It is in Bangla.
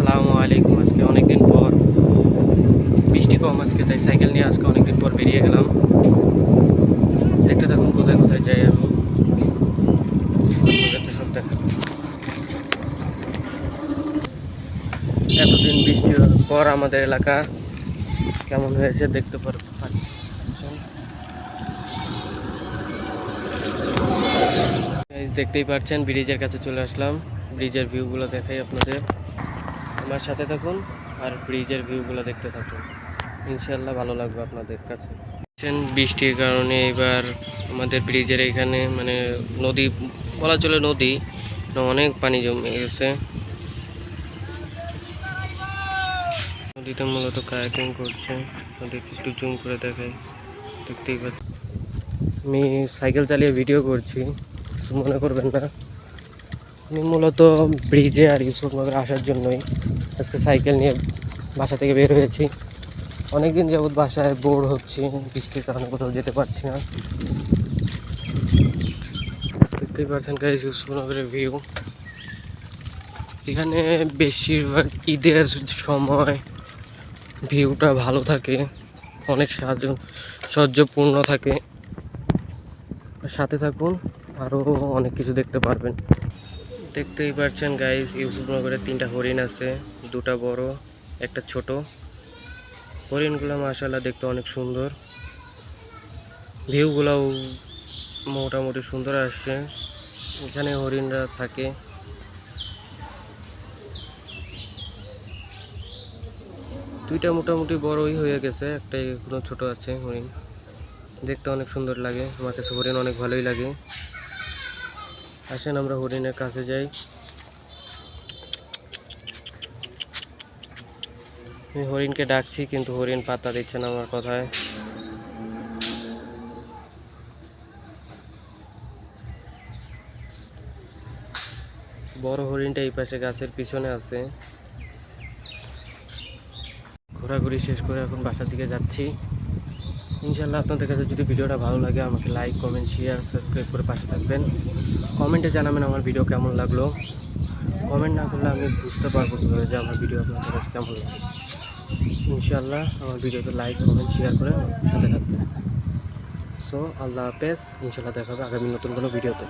আসসালামু আলাইকুম। আজকে অনেকদিন পর বৃষ্টি কম আজকে, তাই সাইকেল নিয়ে আজকে অনেকদিন পর বেরিয়ে গেলাম। দেখতে থাকুন কোথায় কোথায় যাই আমি, সব দেখা। এতদিন বৃষ্টির পর আমাদের এলাকা কেমন হয়েছে দেখতে পাচ্ছেন। দেখতেই পাচ্ছেন ব্রিজের কাছে চলে আসলাম। ব্রিজের ভিউগুলো দেখাই আপনাদের, আমার সাথে থাকুন আর ব্রিজের ভিউগুলো দেখতে থাকুন, ইনশাল্লাহ ভালো লাগবে আপনাদের কাছে। বৃষ্টির কারণে এবার আমাদের ব্রিজের এখানে মানে নদী বলা চলে, নদী অনেক পানি জমে গেছে। নদীতে মূলত কায়াকিং করছে, নদীতে একটু জুম করে দেখাই, দেখতেই পাচ্ছি। আমি সাইকেল চালিয়ে ভিডিও করছি, কিছু মনে করবেন না। আমি মূলত ব্রিজে আর ইউসুফনগরে আসার জন্যই আজকে সাইকেল নিয়ে বাসা থেকে বের হয়েছি। অনেকদিন যাবৎ বাসায় বোর হচ্ছি, বৃষ্টির কারণে কোথাও যেতে পারছি না। দেখতেই পাচ্ছেন গাইস ইউসুফনগরের ভিউ। এখানে বেশিরভাগ ঈদের সময় ভিউটা ভালো থাকে, অনেক সহ্যপূর্ণ থাকে। সাথে থাকুন, আরও অনেক কিছু দেখতে পারবেন। দেখতেই পাচ্ছেন গাইস ইউসুফনগরে 3টা হরিণ আছে, 2টা বড় একটা ছোট। হরিণগুলো মাশাআল্লাহ দেখতে অনেক সুন্দর, ভিউগুলোও মোটামুটি সুন্দর আসছে। এখানে হরিণরা থাকে। দুইটা মোটামুটি বড়ই হয়ে গেছে, একটা এখনো ছোট আছে হরিণ। দেখতে অনেক সুন্দর লাগে, আমার কাছে হরিণ অনেক ভালোই লাগে। আসেন আমরা হরিণের কাছে যাই। আমি হরিণকে ডাকছি কিন্তু হরিণ পাত্তা দিচ্ছে না আমার কথায়। বড় হরিণটা এই পাশে গাছের পিছনে আছে। ঘোরাঘুরি শেষ করে এখন বাসার দিকে যাচ্ছি। ইনশাল্লাহ আপনাদের কাছে যদি ভিডিওটা ভালো লাগে আমাকে লাইক, কমেন্ট, শেয়ার, সাবস্ক্রাইব করে পাশে থাকবেন। কমেন্টে জানাবেন আমার ভিডিও কেমন লাগলো। কমেন্ট না করলে আমি বুঝতে পারবো কীভাবে যে আমার ভিডিও আপনাদের কাছে কেমন লাগে। ইনশাল্লাহ আমার ভিডিওতে লাইক, কমেন্ট, শেয়ার করে সাথে থাকবেন। সো আল্লাহ হাফেজ, ইনশাল্লাহ দেখা হবে আগামী নতুন কোনো ভিডিওতে।